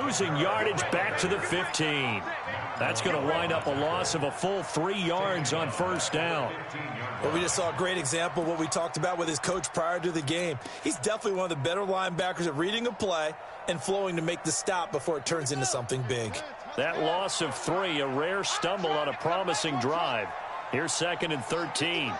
losing yardage back to the 15. That's going to wind up a loss of a full 3 yards on first down. Well, we just saw a great example of what we talked about with his coach prior to the game. He's definitely one of the better linebackers at reading a play and flowing to make the stop before it turns into something big. That loss of 3, a rare stumble on a promising drive. Here's 2nd and 13.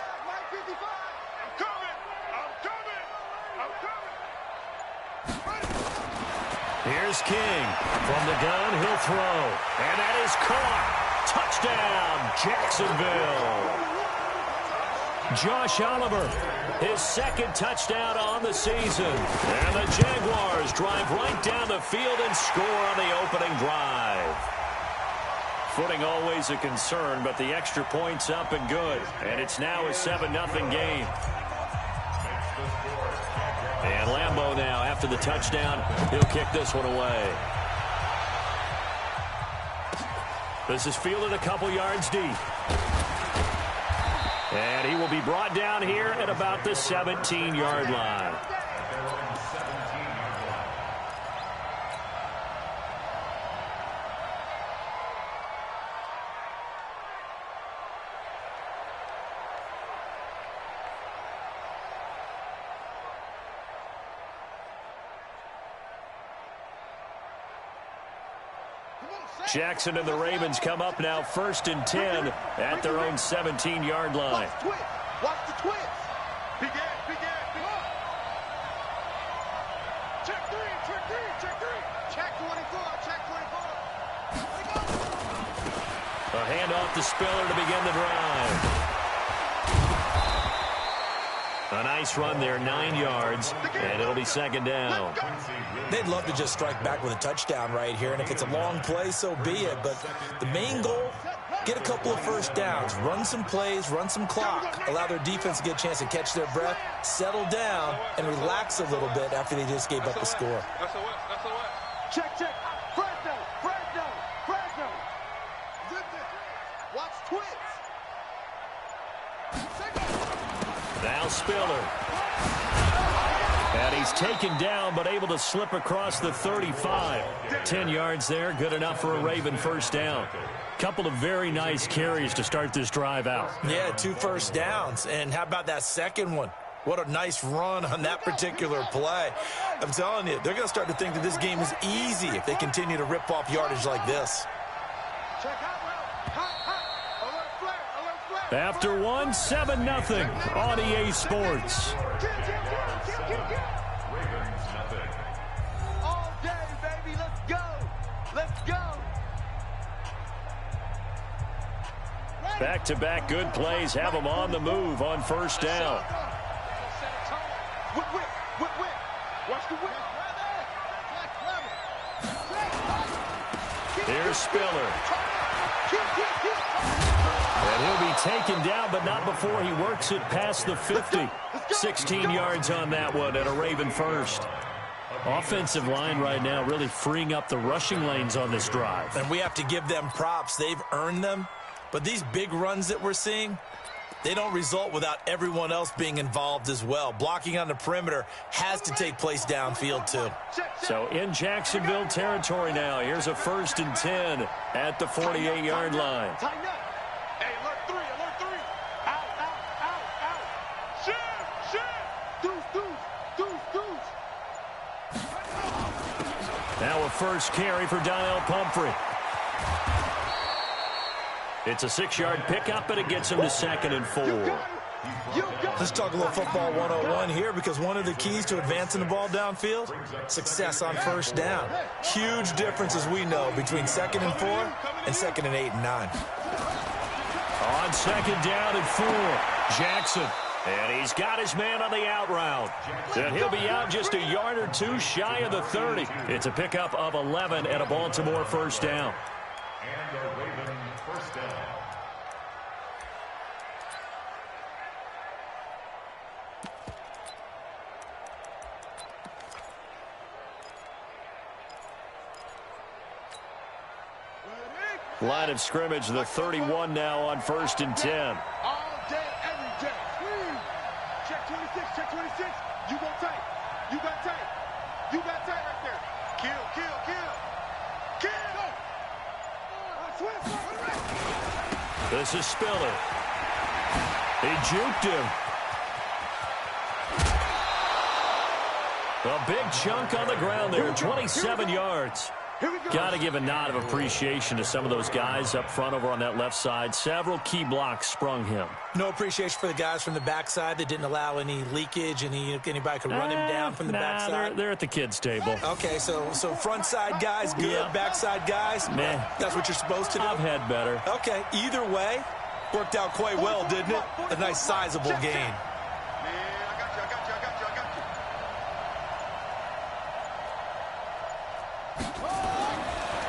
Here's King. From the gun, he'll throw. And that is caught. Touchdown, Jacksonville. Josh Oliver, his 2nd touchdown on the season. And the Jaguars drive right down the field and score on the opening drive. Footing always a concern, but the extra point's up and good. And it's now a 7-0 game. And Lambeau now, after the touchdown, he'll kick this one away. This is fielded a couple yards deep. And he will be brought down here at about the 17-yard line. Jackson and the Ravens come up now 1st and 10 at their own 17-yard line. Watch the twist. Begin. Check 3. Check 24. A handoff to Spiller to begin the drive. A nice run there, 9 yards, and it'll be 2nd down. They'd love to just strike back with a touchdown right here, and if it's a long play, so be it. But the main goal, get a couple of first downs, run some plays, run some clock, allow their defense to get a chance to catch their breath, settle down, and relax a little bit after they just gave up the score. That's a what? Check. Fresno. Watch twist. Now Spiller. And he's taken down, but able to slip across the 35. 10 yards there, good enough for a Raven first down. Couple of very nice carries to start this drive out. Yeah, 2 first downs. And how about that second one? What a nice run on that particular play. I'm telling you, they're going to start to think that this game is easy if they continue to rip off yardage like this. After one, 7-0 on EA Sports. All day, baby. Let's go. Back-to-back good plays have them on the move on first down. Whip. Watch the whip. Here's Spiller. And he'll be taken down, but not before he works it past the 50. 16 yards on that one and a Raven first. Offensive line right now really freeing up the rushing lanes on this drive. And we have to give them props. They've earned them. But these big runs that we're seeing, they don't result without everyone else being involved as well. Blocking on the perimeter has to take place downfield too. So in Jacksonville territory now, here's a 1st and 10 at the 48-yard line. Hey, alert 3. Out. Shit. Deuce. Now a first carry for Donnell Pumphrey. It's a 6-yard pickup, but it gets him to 2nd and 4. Let's talk a little football 101 here, because one of the keys to advancing the ball downfield, success on first down. Huge difference, as we know, between 2nd and 4 and 2nd and 8 and 9. On 2nd down and 4, Jackson. And he's got his man on the out route. And he'll be out just a yard or 2 shy of the 30. It's a pickup of 11 and a Baltimore first down. And a Raven first down. Line of scrimmage, the 31 now on 1st and 10. All day, every day. Check 26. You got tight right there. Kill. This is Spiller. He juked him. A big chunk on the ground there, 27 yards. Got to give a nod of appreciation to some of those guys up front over on that left side. Several key blocks sprung him. No appreciation for the guys from the backside that didn't allow any leakage, and anybody could run him down from the backside. They're at the kids' table. Okay, so front side guys good, Yeah. backside guys, Meh. That's what you're supposed to do? I've had better. Okay, either way, worked out quite well, didn't it? A nice sizable gain. Man, I got you.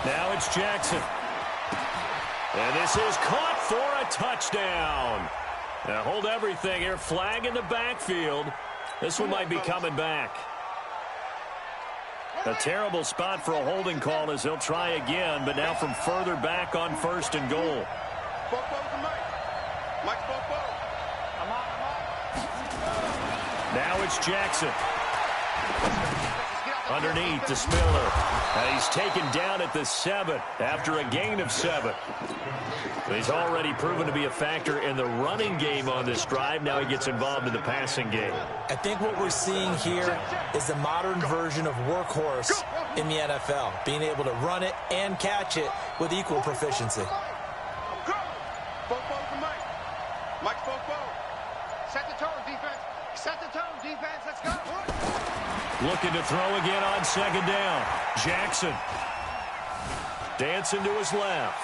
Now it's Jackson. And this is caught for a touchdown. Now hold everything here. Flag in the backfield. This one might be coming back. A terrible spot for a holding call as they'll try again, but now from further back on 1st and goal. Now it's Jackson. Underneath to Spiller. And he's taken down at the 7 after a gain of 7. He's already proven to be a factor in the running game on this drive. Now he gets involved in the passing game. I think what we're seeing here is the modern version of workhorse in the NFL, being able to run it and catch it with equal proficiency. Set the tone, defense. Set the tone, defense. Let's go. Looking to throw again on 2nd down. Jackson. Dancing to his left.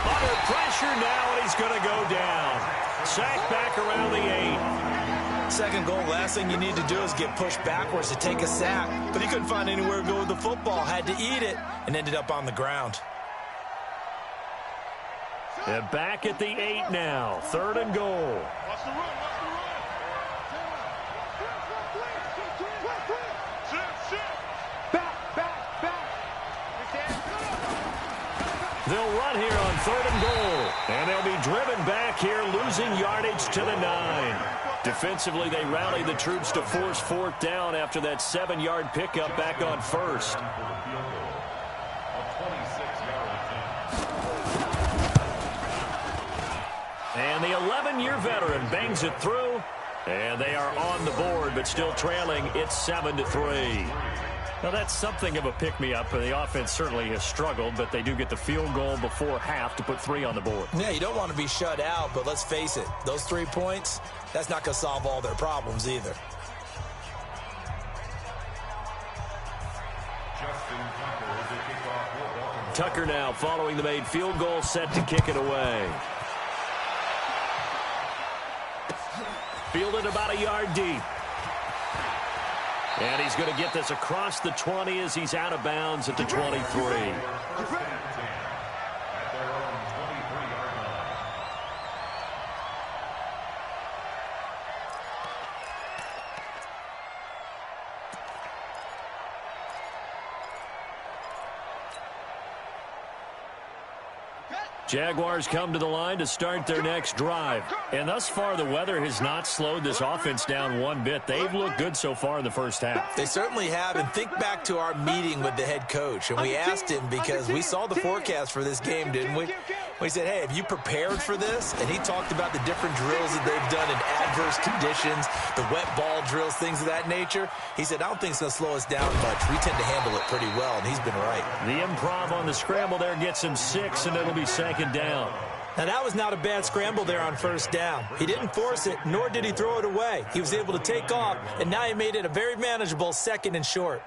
Under pressure now, and he's going to go down. Sacked back around the 8. Second goal, last thing you need to do is get pushed backwards to take a sack. But he couldn't find anywhere to go with the football. Had to eat it and ended up on the ground. And back at the 8 now. 3rd and goal. Watch the run. They'll run here on 3rd and goal. And they'll be driven back here, losing yardage to the 9. Defensively, they rally the troops to force 4th down after that 7-yard pickup back on 1st. And the 11-year veteran bangs it through. And they are on the board, but still trailing. It's 7-3. Now, that's something of a pick-me-up. The offense certainly has struggled, but they do get the field goal before half to put 3 on the board. Yeah, you don't want to be shut out, but let's face it, those 3 points, that's not going to solve all their problems either. Tucker now following the made field goal, set to kick it away. Fielded about a yard deep. And he's going to get this across the 20 as he's out of bounds at the 23. Jaguars come to the line to start their next drive. And thus far, the weather has not slowed this offense down one bit. They've looked good so far in the first half. They certainly have. And think back to our meeting with the head coach. And we asked him because we saw the forecast for this game, didn't we? We said, hey, have you prepared for this? And he talked about the different drills that they've done in adverse conditions, the wet ball drills, things of that nature. He said, I don't think it's going to slow us down much. We tend to handle it pretty well, and he's been right. The improv on the scramble there gets him 6, and it'll be 2nd down. Now, that was not a bad scramble there on 1st down. He didn't force it, nor did he throw it away. He was able to take off, and now he made it a very manageable 2nd and short.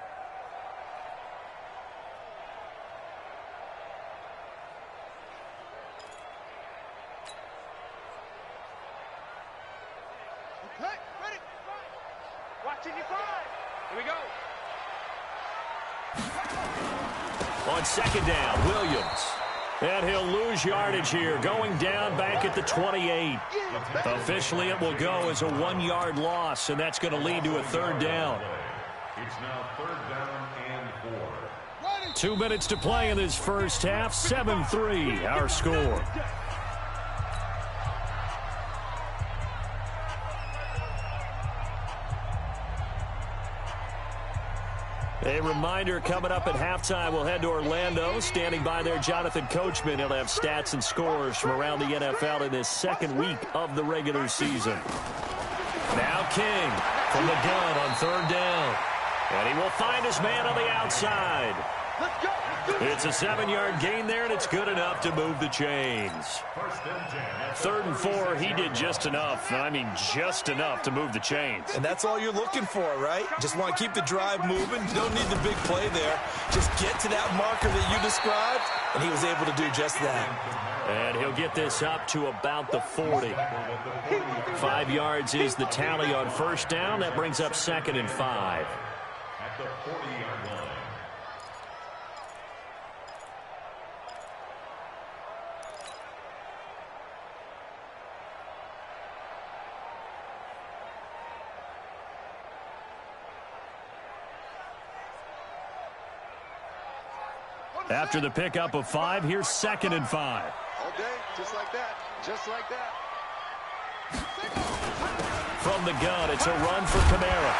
On 2nd down, Williams. And he'll lose yardage here, going down back at the 28. Officially, it will go as a 1-yard loss, and that's going to lead to a 3rd down. It's now 3rd down and 4. 2 minutes to play in this first half. 7-3, our score. A reminder, coming up at halftime, we'll head to Orlando. Standing by there, Jonathan Coachman. He'll have stats and scores from around the NFL in his second week of the regular season. Now King from the gun on third down. And he will find his man on the outside. It's a 7-yard gain there, and it's good enough to move the chains. 3rd and 4, he did just enough. I mean, just enough to move the chains. And that's all you're looking for, right? Just want to keep the drive moving. You don't need the big play there. Just get to that marker that you described, and he was able to do just that. And he'll get this up to about the 40. 5 yards is the tally on first down. That brings up 2nd and 5. At the 40-yard line. After the pickup of 5, here's 2nd and 5. All day, just like that, just like that. From the gun, it's a run for Kamara.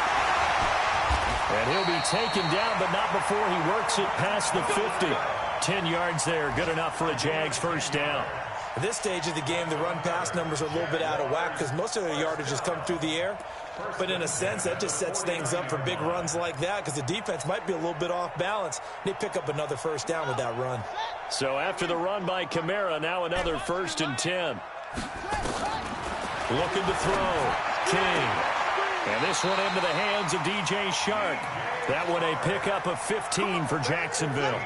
And he'll be taken down, but not before he works it past the 50. 10 yards there, good enough for a Jags first down. At this stage of the game, the run-pass numbers are a little bit out of whack because most of their yardage has come through the air. But in a sense, that just sets things up for big runs like that because the defense might be a little bit off balance. They pick up another first down with that run. So after the run by Kamara, now another 1st and 10. Looking to throw. King. And this one into the hands of DJ Shark. That one a pickup of 15 for Jacksonville.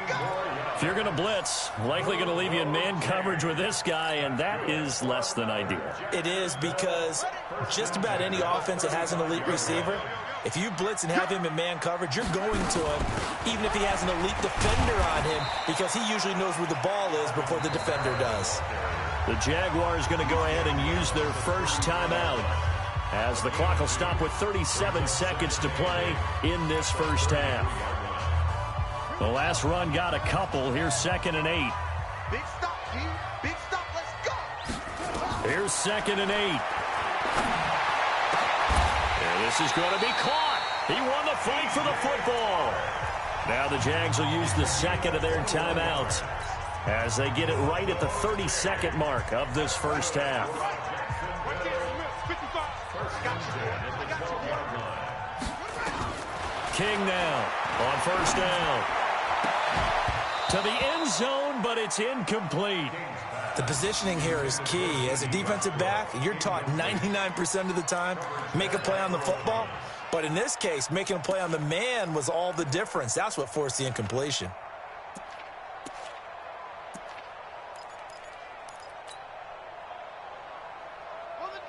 If you're going to blitz, likely going to leave you in man coverage with this guy, and that is less than ideal. It is because just about any offense that has an elite receiver, if you blitz and have him in man coverage, you're going to him, even if he has an elite defender on him, because he usually knows where the ball is before the defender does. The Jaguars going to go ahead and use their first timeout as the clock will stop with 37 seconds to play in this first half. The last run got a couple. Here's 2nd and 8. Big stop, G. Big stop. Let's go. Here's 2nd and 8. And this is going to be caught. He won the fight for the football. Now the Jags will use the second of their timeouts as they get it right at the 32nd mark of this first half. King now on first down. To the end zone, but it's incomplete. The positioning here is key. As a defensive back, you're taught 99% of the time, make a play on the football. But in this case, making a play on the man was all the difference. That's what forced the incompletion.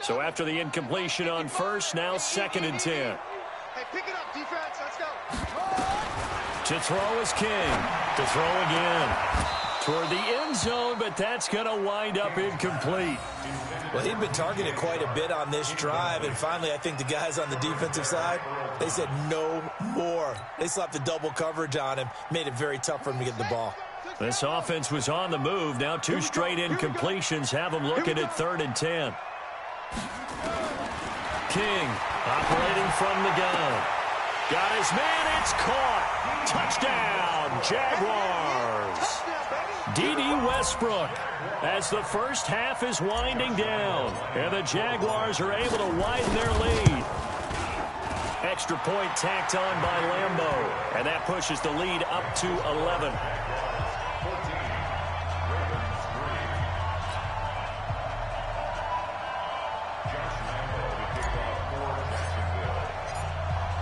So after the incompletion on first, now 2nd and 10. Hey, pick it up, defense. Let's go. To throw is King. To throw again. Toward the end zone, but that's going to wind up incomplete. Well, he'd been targeted quite a bit on this drive, and finally I think the guys on the defensive side, they said no more. They slapped the double coverage on him, made it very tough for him to get the ball. This offense was on the move. Now 2 straight incompletions have them looking at 3rd and 10. King operating from the gun. Got his man. It's caught. Touchdown, Jaguars. D.D. Westbrook as the first half is winding down. And the Jaguars are able to widen their lead. Extra point tacked on by Lambo. And that pushes the lead up to 11.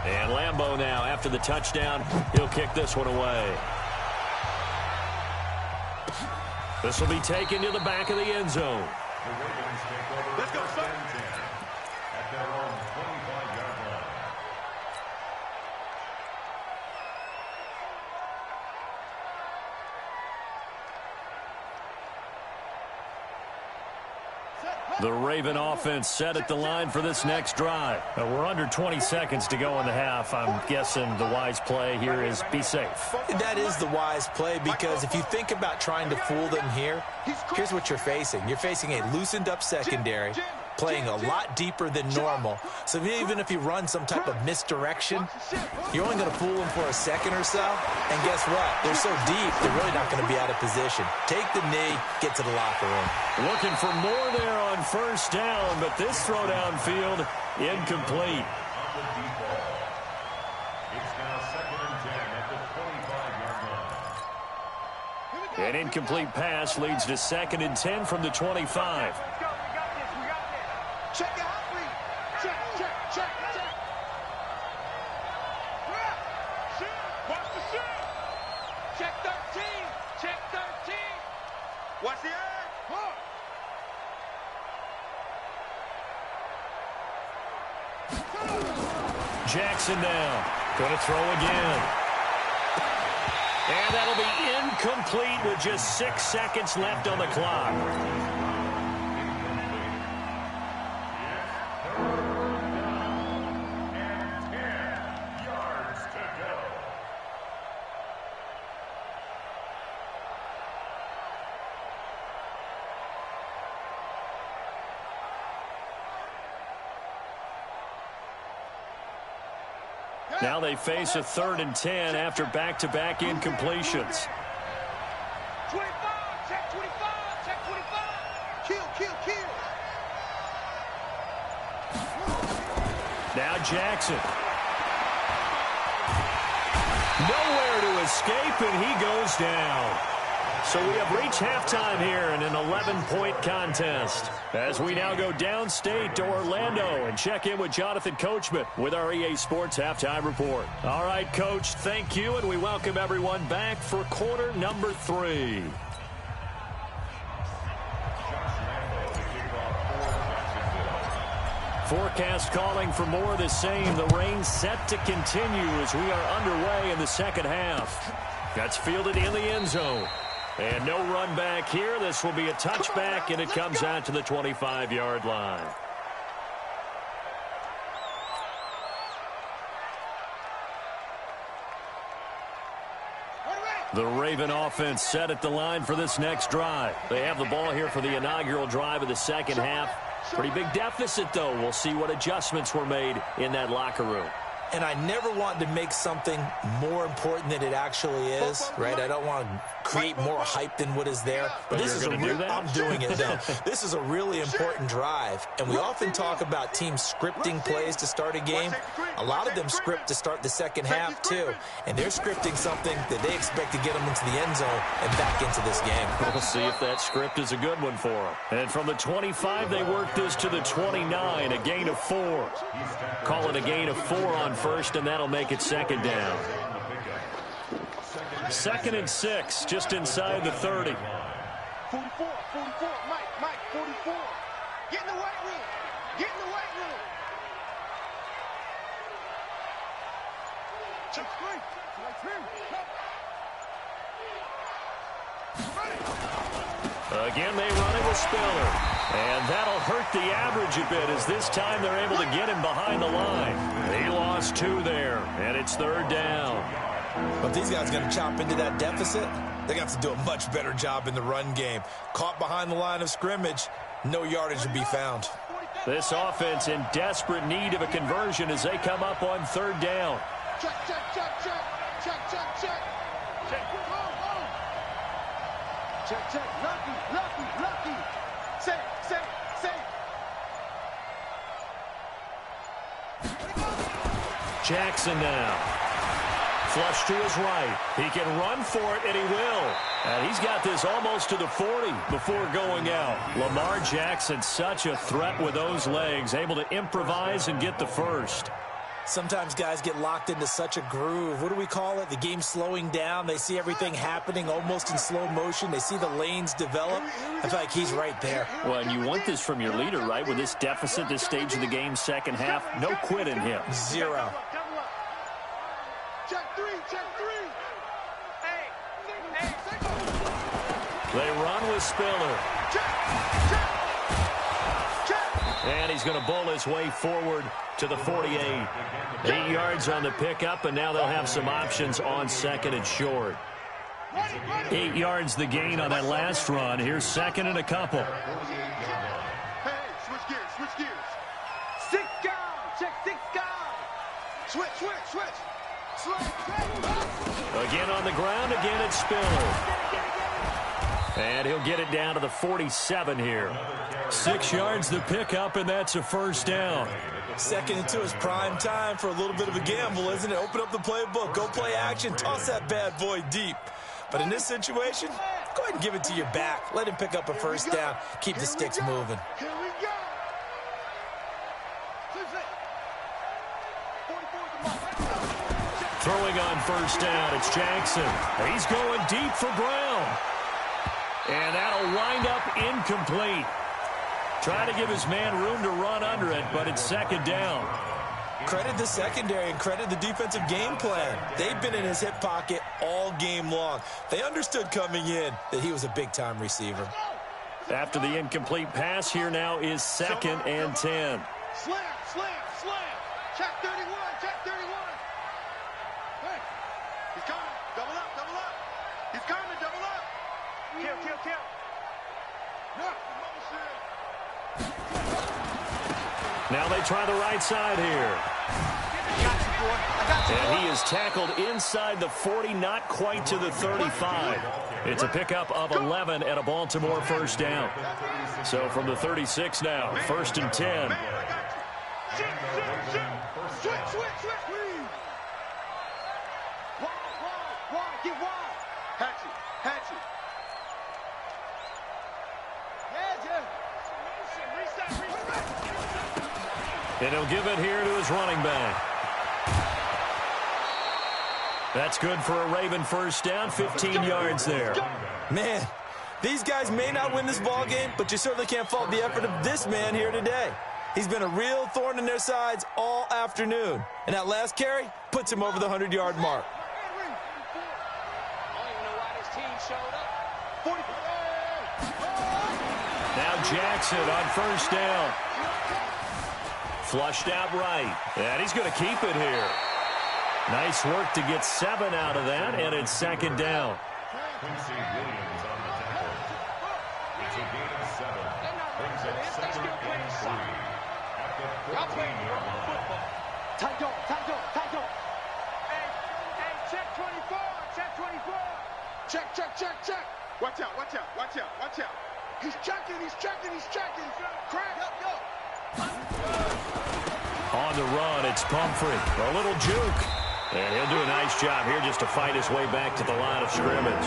And Lambo now, after the touchdown, he'll kick this one away. This will be taken to the back of the end zone. Let's go, son. At their own 25-yard line. The Raven offense set at the line for this next drive. We're under 20 seconds to go in the half. I'm guessing the wise play here is be safe. That is the wise play because if you think about trying to fool them here, here's what you're facing. You're facing a loosened up secondary. playing a lot deeper than normal. So even if you run some type of misdirection, you're only going to fool them for a second or so. And guess what? They're so deep, they're really not going to be out of position. Take the knee, get to the locker room. Looking for more there on first down, but this throw downfield incomplete. An incomplete pass leads to 2nd and 10 from the 25. Let's go. We got this. We got this. Check your hot read. Check. Watch the shoot. Check 13. Watch the edge. Jackson now. Going to throw again. And that'll be incomplete with just 6 seconds left on the clock. Now they face a 3rd and 10 after back-to-back incompletions. 25. Check 25. Kill. Now Jackson. Nowhere to escape, and he goes down. So we have reached halftime here in an 11-point contest. As we now go downstate to Orlando and check in with Jonathan Coachman with our EA Sports Halftime Report. All right, Coach, thank you, and we welcome everyone back for quarter number 3. Forecast calling for more of the same. The rain set to continue as we are underway in the second half. That's fielded in the end zone. And no run back here. This will be a touchback, and it comes out to the 25-yard line. The Raven offense set at the line for this next drive. They have the ball here for the inaugural drive of the second half. Pretty big deficit, though. We'll see what adjustments were made in that locker room. And I never want to make something more important than it actually is, right? I don't want to create more hype than what is there. But this is I'm doing it now. This is a really important drive. And we often talk about teams scripting plays to start a game. A lot of them script to start the second half, too. And they're scripting something that they expect to get them into the end zone and back into this game. We'll see if that script is a good one for them. And from the 25, they work this to the 29, a gain of 4. Call it a gain of 4 on first, and that'll make it second down. 2nd and 6, just inside the 30. 44, Mike, 44. Get in the weight room. Check 3. Again, they run it with Spiller. And that'll hurt the average a bit as this time they're able to get him behind the line. He lost 2 there, and it's 3rd down. But these guys are going to chop into that deficit. They got to do a much better job in the run game. Caught behind the line of scrimmage, no yardage to be found. This offense in desperate need of a conversion as they come up on 3rd down. Check. Lucky. Say. Jackson now. Flush to his right. He can run for it, and he will. And he's got this almost to the 40 before going out. Lamar Jackson, such a threat with those legs, able to improvise and get the first. Sometimes guys get locked into such a groove. What do we call it? The game slowing down. They see everything happening almost in slow motion. They see the lanes develop. I feel like he's right there. Well, and you want this from your leader, right? With this deficit, this stage of the game, second half, no quit in him. 0. Check 3. They run with Spiller. Check. And he's going to bowl his way forward to the 48. 8 yards on the pickup, and now they'll have some options on 2nd and short. 8 yards the gain on that last run. Here's 2nd and a couple. Hey, switch gears. Switch. Again on the ground. Again it's Spiller. And he'll get it down to the 47 here. 6 yards to pick up, and that's a first down. 2nd and 2 is prime time for a little bit of a gamble, isn't it? Open up the playbook, go play action, toss that bad boy deep. But in this situation, go ahead and give it to your back. Let him pick up a first down. Keep the sticks moving. Here we go. Throwing on first down, it's Jackson. He's going deep for Brown. And that'll wind up incomplete. Trying to give his man room to run under it, but it's 2nd down. Credit the secondary and credit the defensive game plan. They've been in his hip pocket all game long. They understood coming in that he was a big-time receiver. After the incomplete pass, here now is 2nd and 10. Slam. Check 31. Hey, he's coming. Double up. He's coming. Double up. Kill. No. Now they try the right side here. And he is tackled inside the 40, not quite to the 35. It's a pickup of 11 and a Baltimore first down. So from the 36 now, 1st and 10. Switch. Wide. Get wide. Hatchet. And he'll give it here to his running back. That's good for a Raven first down, 15 yards there. Man, these guys may not win this ball game, but you certainly can't fault the effort of this man here today. He's been a real thorn in their sides all afternoon. And that last carry puts him over the 100-yard mark. Now Jackson on first down. Flushed out right. And he's going to keep it here. Nice work to get 7 out of that, and it's 2nd down. Quincy Williams on the tackle. It's a gain of 7. Brings up 2nd and 3. At the 14-yard line. Tight dog. Hey, check 24. Check. Watch out. He's checking. Crack. Go. On the run, it's Pumphrey. A little juke. And he'll do a nice job here just to fight his way back to the line of scrimmage.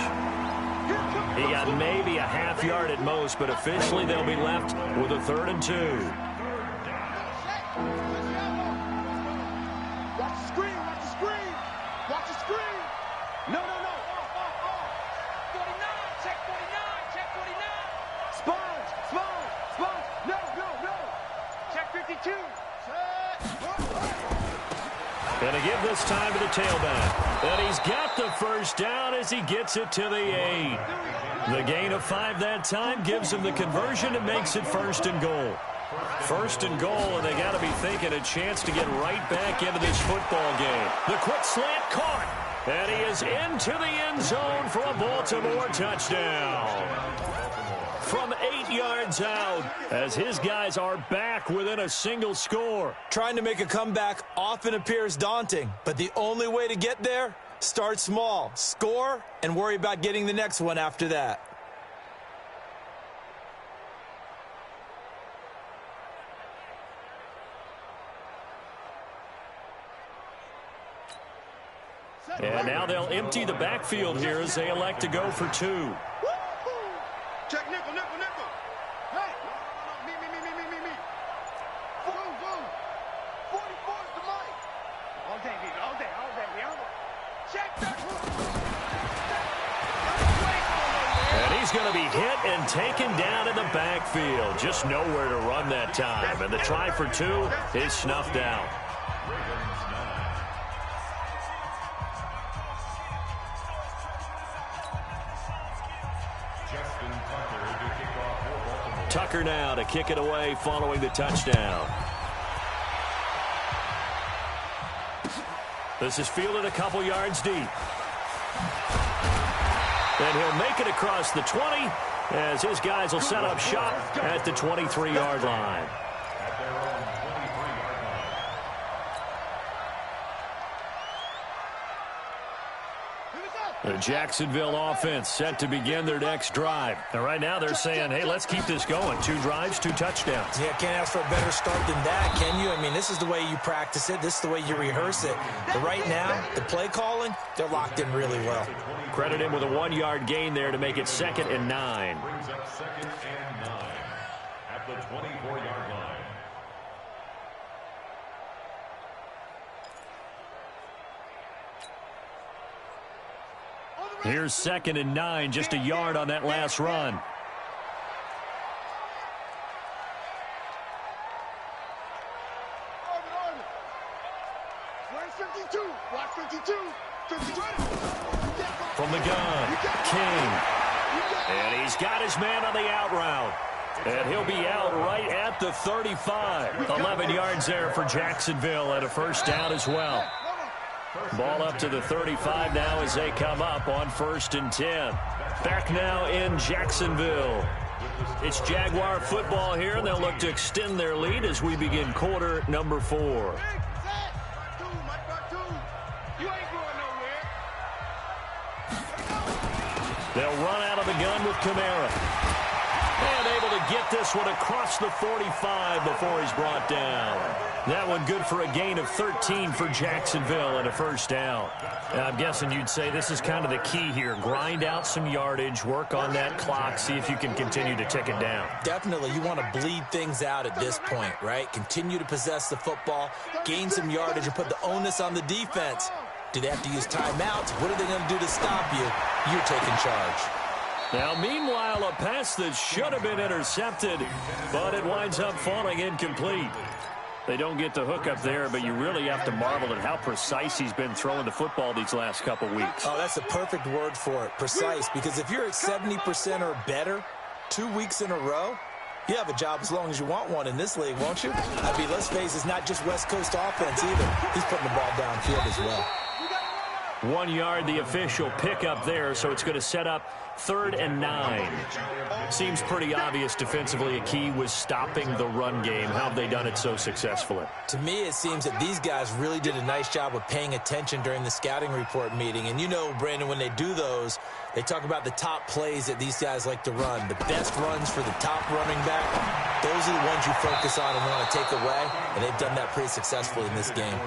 He got maybe a half yard at most, but officially they'll be left with a 3rd and 2. Watch the screen. No. 49. Check 49. Sponge. No. Check 52. Going to give this time to the tailback. And he's got the first down as he gets it to the 8. The gain of 5 that time gives him the conversion and makes it 1st and goal. 1st and goal, and they got to be thinking a chance to get right back into this football game. The quick slant caught. And he is into the end zone for a Baltimore touchdown. From 8 yards out, as his guys are back within a single score. Trying to make a comeback often appears daunting, but the only way to get there, start small, score, and worry about getting the next one after that. And now they'll empty the backfield here as they elect to go for 2. Check nickel. Hey, me. Boom. 44's the mic. All day, we on it. Check that. And he's going to be hit and taken down in the backfield. Just nowhere to run that time. And the try for 2 is snuffed out. Tucker now to kick it away following the touchdown. This is fielded a couple yards deep. And he'll make it across the 20 as his guys will set up shop at the 23-yard line. The Jacksonville offense set to begin their next drive. And right now they're saying, hey, let's keep this going. 2 drives, 2 touchdowns. Yeah, can't ask for a better start than that, can you? I mean, this is the way you practice it. This is the way you rehearse it. But right now, the play calling, they're locked in really well. Credit him with a 1-yard gain there to make it 2nd and 9. Brings up 2nd and 9 at the 24-yard line. Here's 2nd and 9, just a yard on that last run. From the gun, King. And he's got his man on the out route. And he'll be out right at the 35. 11 yards there for Jacksonville and a first down as well. Ball up to the 35 now as they come up on 1st and 10. Back now in Jacksonville. It's Jaguar football here, and they'll look to extend their lead as we begin quarter number 4. They'll run out of the gun with Kamara. And able to get this one across the 45 before he's brought down. That one good for a gain of 13 for Jacksonville and a first down. I'm guessing you'd say this is kind of the key here. Grind out some yardage, work on that clock, see if you can continue to tick it down. Definitely. You want to bleed things out at this point, right? Continue to possess the football, gain some yardage, and put the onus on the defense. Do they have to use timeouts? What are they going to do to stop you? You're taking charge. Now, meanwhile, a pass that should have been intercepted, but it winds up falling incomplete. They don't get the hook up there, but you really have to marvel at how precise he's been throwing the football these last couple weeks. Oh, that's a perfect word for it, precise, because if you're at 70% or better 2 weeks in a row, you have a job as long as you want one in this league, won't you? I mean, let's face it, it's not just West Coast offense either. He's putting the ball downfield as well. 1 yard, the official pickup there, so it's going to set up 3rd and 9. Seems pretty obvious defensively a key was stopping the run game. How have they done it so successfully? To me, it seems that these guys really did a nice job of paying attention during the scouting report meeting. And you know, Brandon, when they do those, they talk about the top plays that these guys like to run. The best runs for the top running back, those are the ones you focus on and want to take away. And they've done that pretty successfully in this game.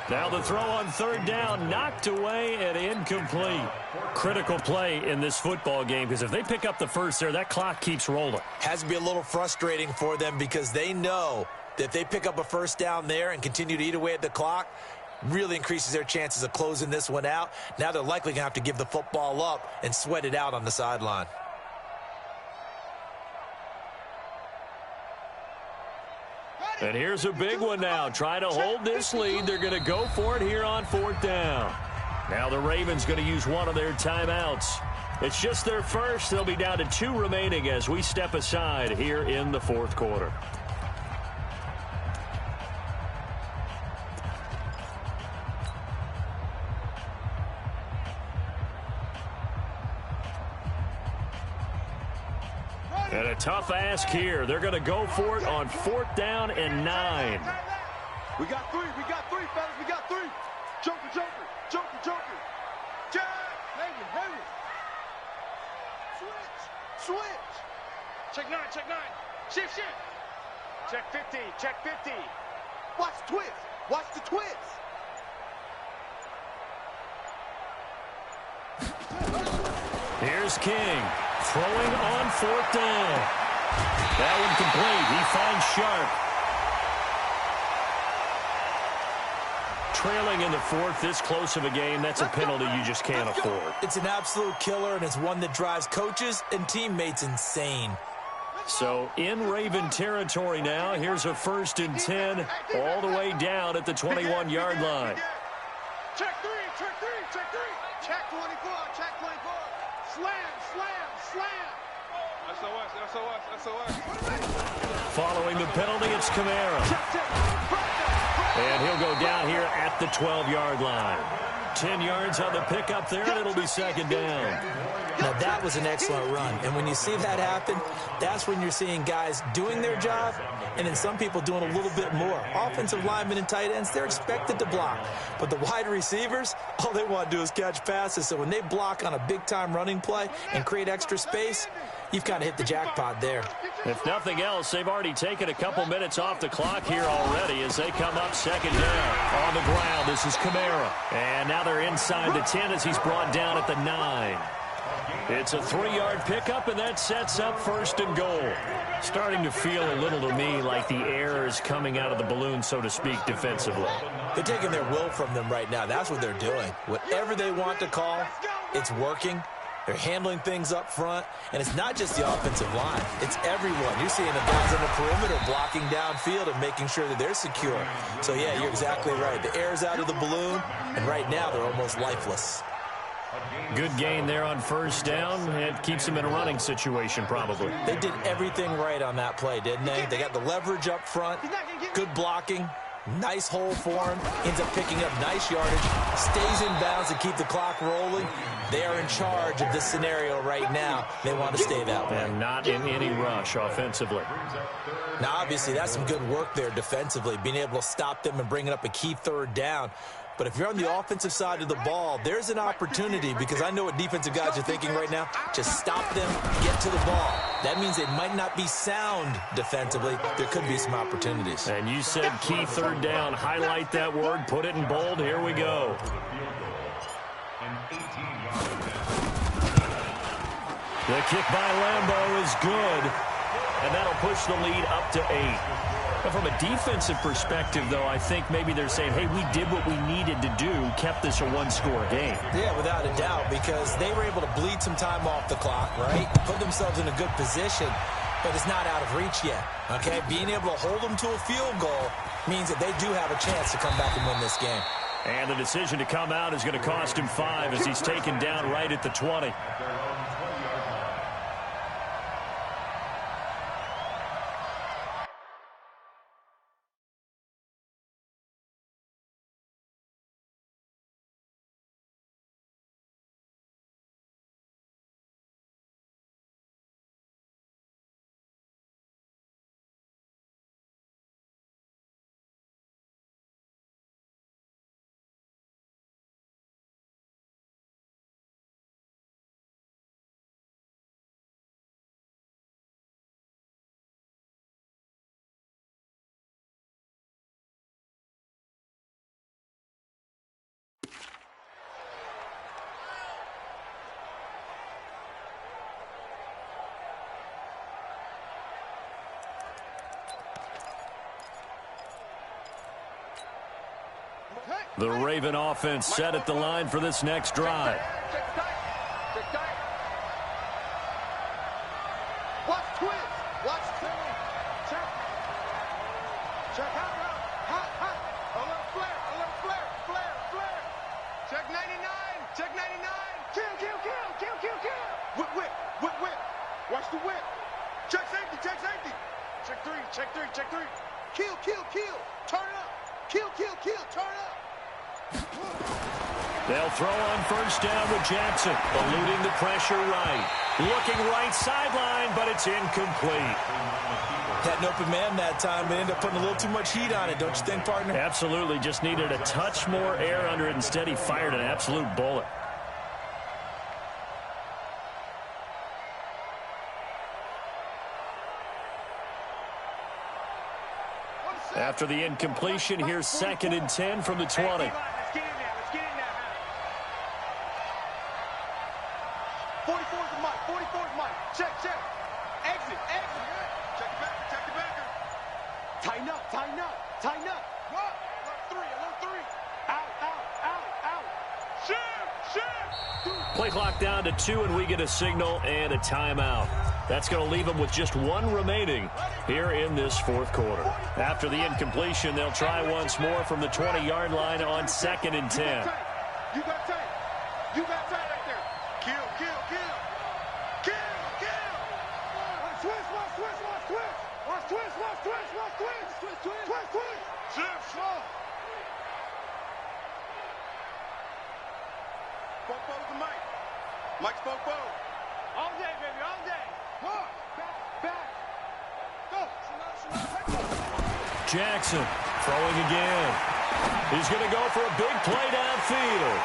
Now the throw on 3rd down, knocked away and incomplete. Critical play in this football game because if they pick up the first there, that clock keeps rolling. Has to be a little frustrating for them because they know that if they pick up a first down there and continue to eat away at the clock, really increases their chances of closing this one out. Now they're likely going to have to give the football up and sweat it out on the sideline. And here's a big one now. Try to hold this lead. They're going to go for it here on 4th down. Now the Ravens going to use one of their timeouts. It's just their first. They'll be down to 2 remaining as we step aside here in the 4th quarter. And a tough ask here. They're going to go for it on 4th down and 9. We got 3, fellas, we got 3. Joker. Jack! Haywood. Switch. Check 9. Shift. Check 50. Watch the twist. Here's King. Throwing on 4th down. That one complete. He finds Sharp. Trailing in the 4th, this close of a game, that's a penalty you just can't afford. It's an absolute killer, and it's one that drives coaches and teammates insane. So in Raven territory now, here's a 1st and 10 all the way down at the 21-yard line. Check 3. Check 24. Slam. SOS. Following the penalty, it's Kamara. And he'll go down here at the 12-yard line. 10 yards on the pickup there, and it'll be 2nd down. Now, that was an excellent run. And when you see that happen, that's when you're seeing guys doing their job and then some people doing a little bit more. Offensive linemen and tight ends, they're expected to block. But the wide receivers, all they want to do is catch passes. So when they block on a big-time running play and create extra space, you've kind of hit the jackpot there. If nothing else, they've already taken a couple minutes off the clock here already as they come up second down. On the ground, this is Kamara. And now they're inside the 10 as he's brought down at the 9. It's a 3-yard pickup, and that sets up first and goal. Starting to feel a little to me like the air is coming out of the balloon, so to speak, defensively. They're taking their will from them right now. That's what they're doing. Whatever they want to call, it's working. They're handling things up front, and it's not just the offensive line. It's everyone. You're seeing the guys on the perimeter blocking downfield and making sure that they're secure. So, yeah, you're exactly right. The air's out of the balloon, and right now they're almost lifeless. Good gain there on first down. It keeps them in a running situation, probably. They did everything right on that play, didn't they? They got the leverage up front, good blocking, nice hole for him, ends up picking up nice yardage, stays in bounds to keep the clock rolling. They are in charge of this scenario right now. They want to stay that way. And not in any rush offensively. Now, obviously, that's some good work there defensively, being able to stop them and bringing up a key third down. But if you're on the offensive side of the ball, there's an opportunity, because I know what defensive guys are thinking right now. Just stop them, get to the ball. That means they might not be sound defensively. There could be some opportunities. And you said key third down. Highlight that word. Put it in bold. Here we go. The kick by Lambeau is good, and that'll push the lead up to 8. But from a defensive perspective, though, I think maybe they're saying, hey, we did what we needed to do, kept this a one-score game. Yeah, without a doubt, because they were able to bleed some time off the clock, right? Put themselves in a good position, but it's not out of reach yet, okay? Being able to hold them to a field goal means that they do have a chance to come back and win this game. And the decision to come out is going to cost him 5 as he's taken down right at the 20. The Raven offense set at the line for this next drive. Check tight. Watch twist. Watch twist. Check hot. A little flare. Check 99. Kill. Whip. Watch the whip. Check safety. Check three. Kill. Turn it up. Kill. Turn it up. They'll throw on first down with Jackson, eluding the pressure right. Looking right sideline, but it's incomplete. Had an open man that time, but ended up putting a little too much heat on it, don't you think, partner? Absolutely. Just needed a touch more air under it. Instead, he fired an absolute bullet. After the incompletion, here's 2nd and 10 from the 20. Let's get in there. 44's the mic. Check. Exit. Check the backer. Tighten up. What? A little three. Out. Shoot. Play clock down to 2, and we get a signal and a timeout. That's going to leave them with just 1 remaining here in this 4th quarter. After the incompletion, they'll try once more from the 20-yard line on 2nd and 10. You got tight right there. Kill. Twist. Popo's the mic. Mike's Popo. All day, baby, all day. Good. Back. Go. Jackson throwing again. He's going to go for a big play downfield.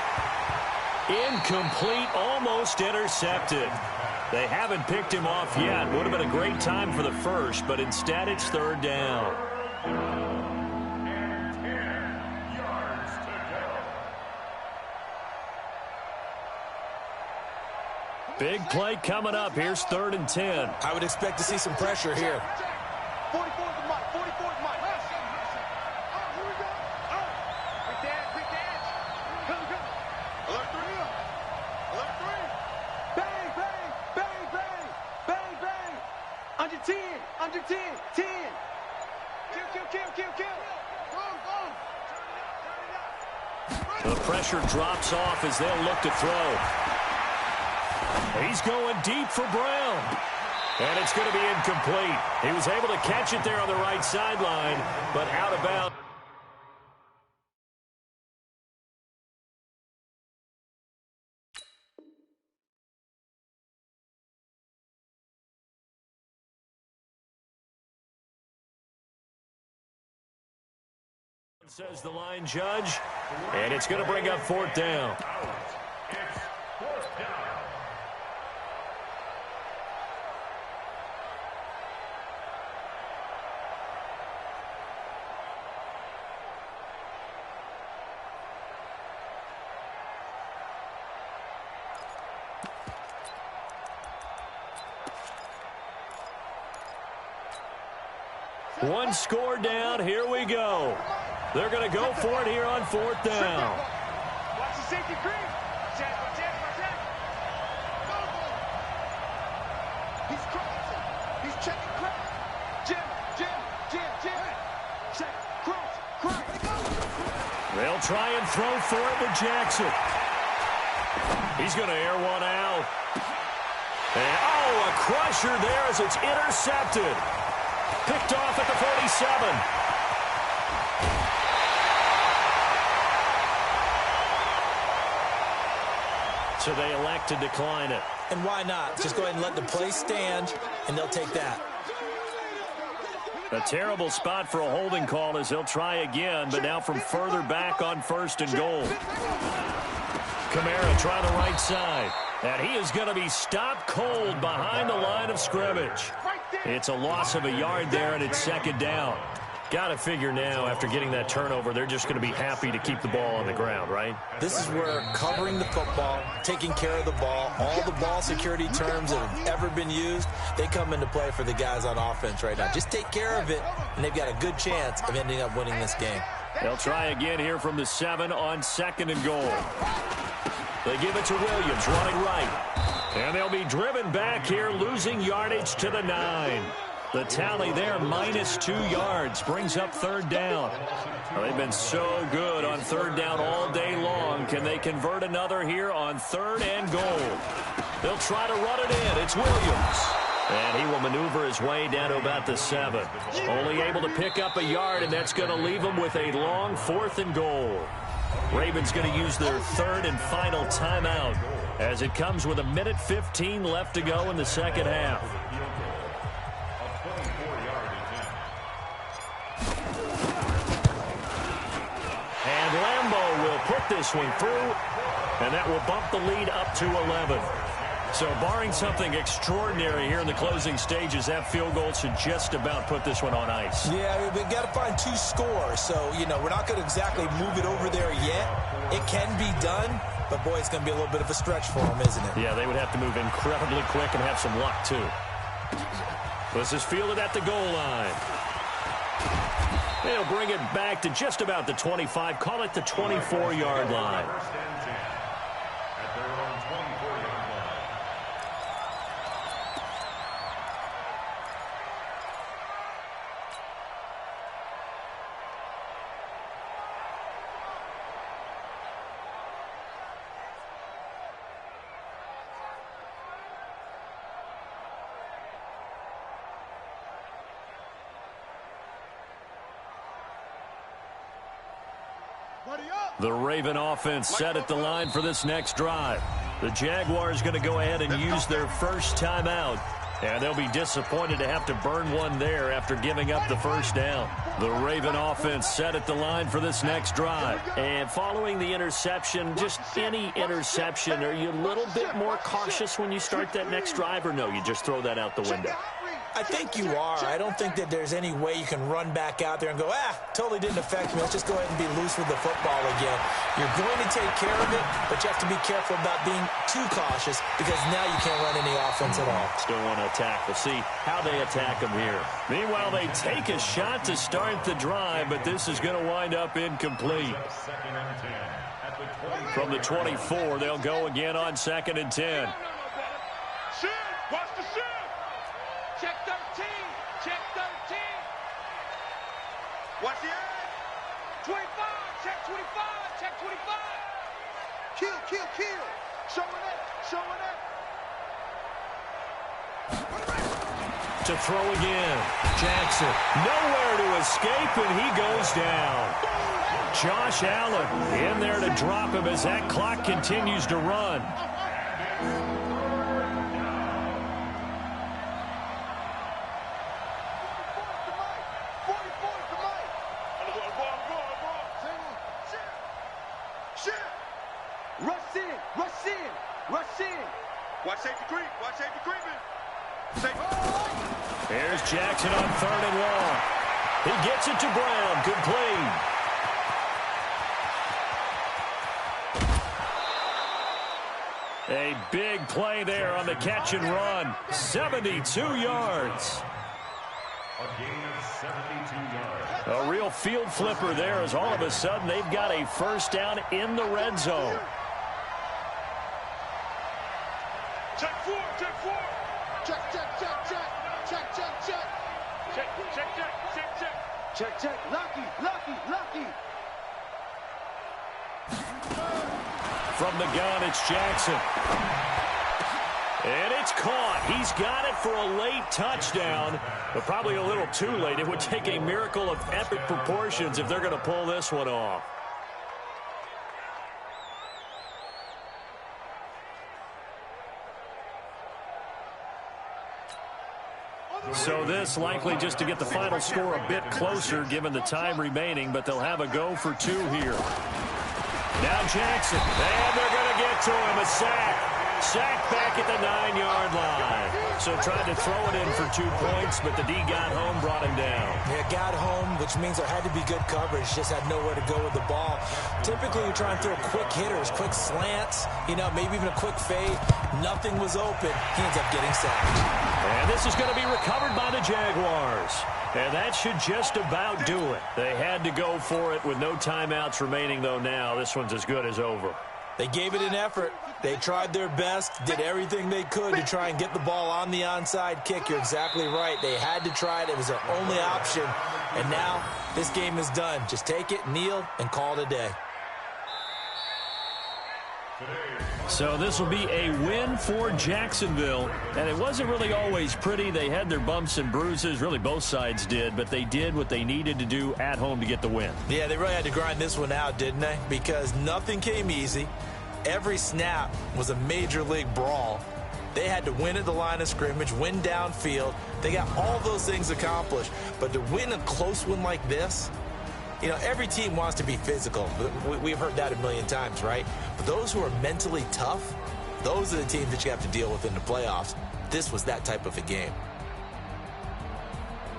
Incomplete, almost intercepted. They haven't picked him off yet. Would have been a great time for the first, but instead it's third down. And 10 yards to go. Big play coming up. Here's 3rd and 10. I would expect to see some pressure here. 44 is the mic. 44 is the mic. Here we go. Quick dance. Come. Alert 3. Bang. Under 10. 10. Kill. Go. The pressure drops off as they'll look to throw. He's going deep for Brown. And it's going to be incomplete. He was able to catch it there on the right sideline, but out of bounds. Says the line judge, and it's going to bring up 4th down. It's 4th down. One score down. Here we go. They're going to go for it here on 4th down. Watch the safety creep. Check. He's crossing. He's checking cross. Jim. Check. Cross. They'll try and throw for it with Jackson. He's going to air one out. And, a crusher there as it's intercepted. Picked off at the 47. So they elect to decline it. And why not? Just go ahead and let the play stand, and they'll take that. A terrible spot for a holding call as they'll try again, but now from further back on 1st and goal. Kamara try the right side. And he is going to be stopped cold behind the line of scrimmage. It's a loss of a yard there, and it's 2nd down. Got to figure now, after getting that turnover, they're just going to be happy to keep the ball on the ground, right? This is where covering the football, taking care of the ball, all the ball security terms that have ever been used, they come into play for the guys on offense right now. Just take care of it, and they've got a good chance of ending up winning this game. They'll try again here from the 7 on 2nd and goal. They give it to Williams, running right. And they'll be driven back here, losing yardage to the 9. The tally there, -2 yards, brings up 3rd down. Well, they've been so good on 3rd down all day long. Can they convert another here on 3rd and goal? They'll try to run it in. It's Williams. And he will maneuver his way down to about the 7. Only able to pick up a yard, and that's going to leave them with a long 4th and goal. Ravens going to use their 3rd and final timeout as it comes with 1:15 left to go in the 2nd half. And Lambeau will put this one through, and that will bump the lead up to 11. So barring something extraordinary here in the closing stages, that field goal should just about put this one on ice. Yeah, we've got to find 2 scores. So, we're not going to exactly move it over there yet. It can be done, but, boy, it's going to be a little bit of a stretch for them, isn't it? Yeah, they would have to move incredibly quick and have some luck, too. This is fielded at the goal line. They'll bring it back to just about the 25, call it the 24-yard line. The Raven offense set at the line for this next drive. The Jaguars going to go ahead and use their first timeout. And they'll be disappointed to have to burn one there after giving up the first down. The Raven offense set at the line for this next drive. And following the interception, just any interception, are you a little bit more cautious when you start that next drive, or no, you just throw that out the window? I think you are. I don't think that there's any way you can run back out there and go, totally didn't affect me. Let's just go ahead and be loose with the football again. You're going to take care of it, but you have to be careful about being too cautious because now you can't run any offense at all. Still want to attack. We'll see how they attack them here. Meanwhile, they take a shot to start the drive, but this is going to wind up incomplete. From the 24, they'll go again on 2nd and 10. Watch the shift. Check 13. Check 13. Watch the edge. 25. Check 25. Check 25. Kill, kill, kill. Showing it. Showing it. To throw again. Jackson nowhere to escape, and he goes down. Josh Allen in there to drop him as that clock continues to run. Watch safety creep. Watch safety creeping. There's Jackson on 3rd and long. He gets it to Brown. Complete. A big play there on the catch and run. 72 yards. A gain of 72 yards. A real field flipper there as all of a sudden they've got a first down in the red zone. Check 4, check 4. Check, check, check, check. Check, check, check. Check, check, check, check, check. Check, check. Lucky, lucky, lucky. From the gun, it's Jackson. And it's caught. He's got it for a late touchdown, but probably a little too late. It would take a miracle of epic proportions if they're going to pull this one off. So this likely just to get the final score a bit closer given the time remaining, but they'll have a go for 2 here. Now Jackson, and they're going to get to him, a sack. Sack back at the 9-yard line. So tried to throw it in for 2 points, but the D got home, brought him down. Yeah, got home, which means there had to be good coverage. Just had nowhere to go with the ball. Typically, you try and throw quick hitters, quick slants, maybe even a quick fade. Nothing was open. He ends up getting sacked. And this is going to be recovered by the Jaguars. And that should just about do it. They had to go for it with no timeouts remaining, though now. This one's as good as over. They gave it an effort. They tried their best, did everything they could to try and get the ball on the onside kick. You're exactly right. They had to try it. It was their only option. And now this game is done. Just take it, kneel, and call it a day. So this will be a win for Jacksonville. And it wasn't really always pretty. They had their bumps and bruises. Really, both sides did. But they did what they needed to do at home to get the win. Yeah, they really had to grind this one out, didn't they? Because nothing came easy. Every snap was a major league brawl. They had to win at the line of scrimmage, win downfield. They got all those things accomplished. But to win a close one like this, every team wants to be physical. We've heard that a million times, right? But those who are mentally tough, those are the teams that you have to deal with in the playoffs. This was that type of a game.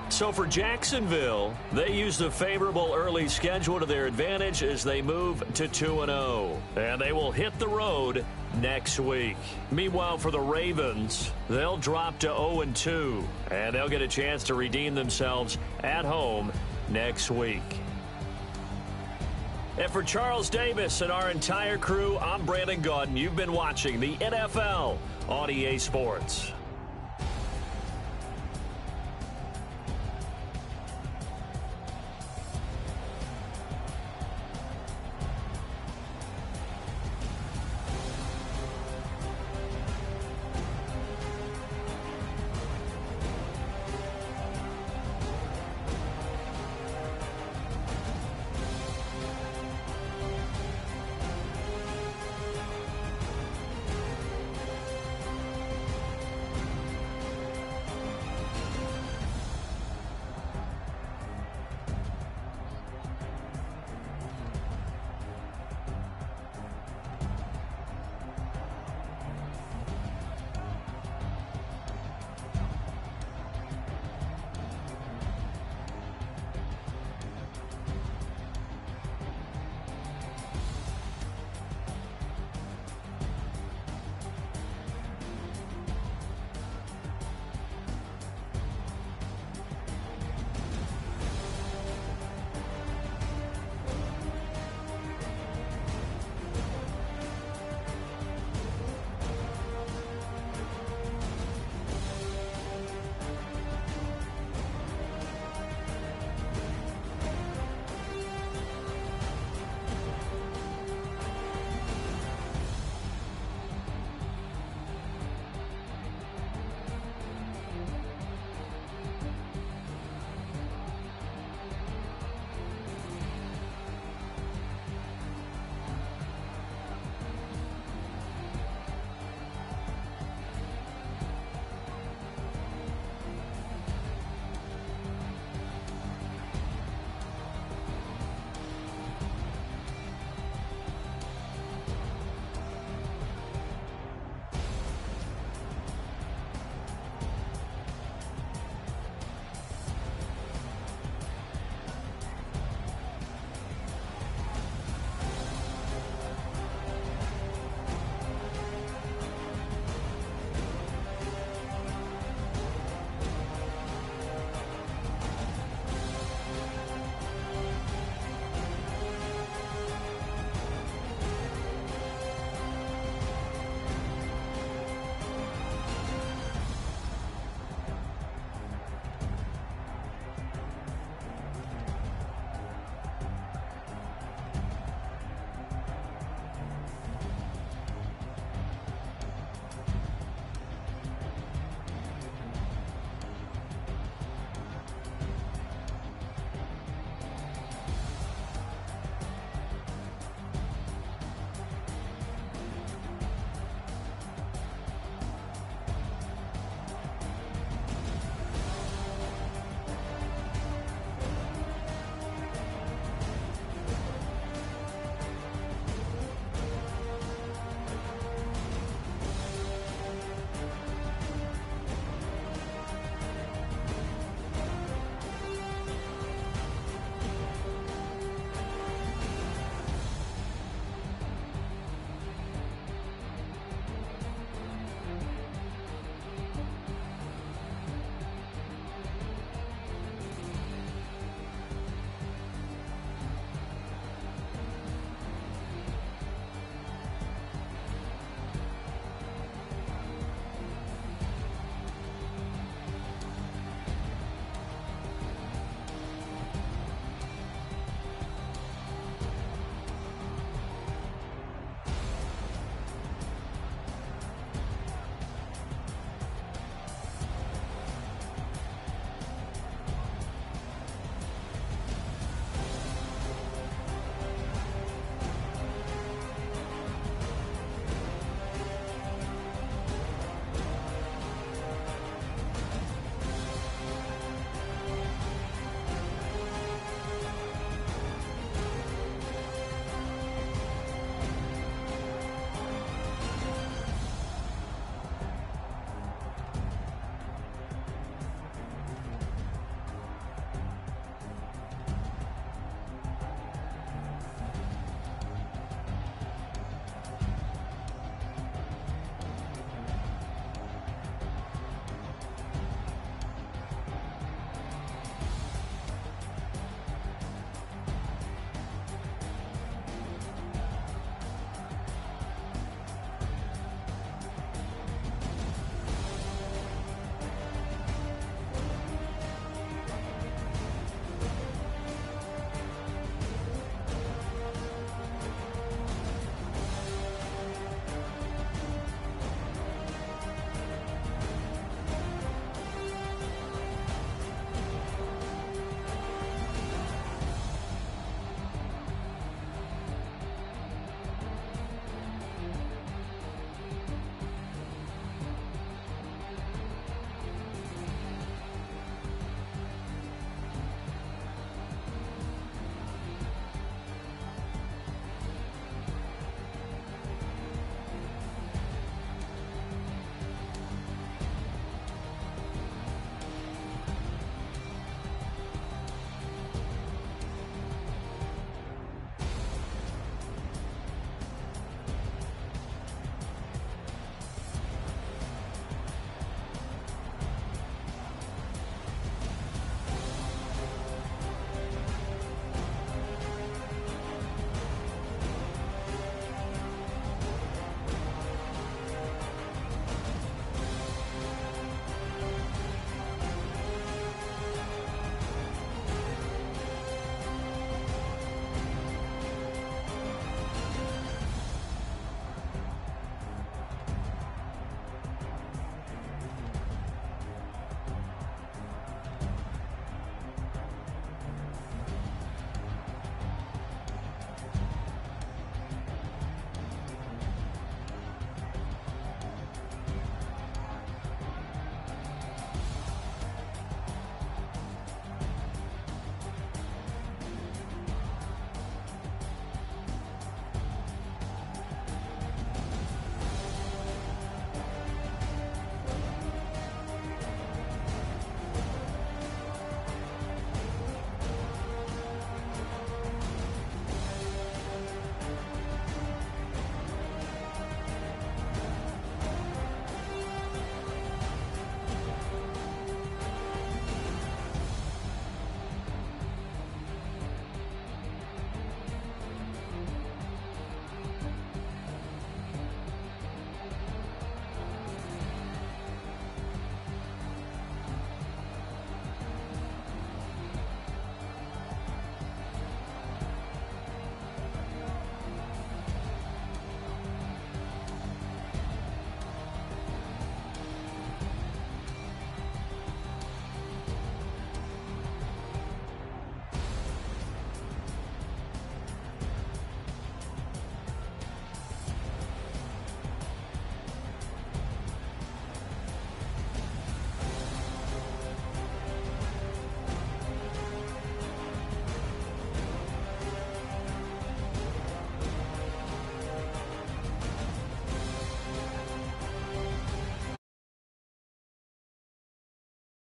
So for Jacksonville, they used a favorable early schedule to their advantage as they move to 2-0. And they will hit the road next week. Meanwhile, for the Ravens, they'll drop to 0-2. And they'll get a chance to redeem themselves at home next week. And for Charles Davis and our entire crew, I'm Brandon Gaudin. You've been watching the NFL on EA Sports.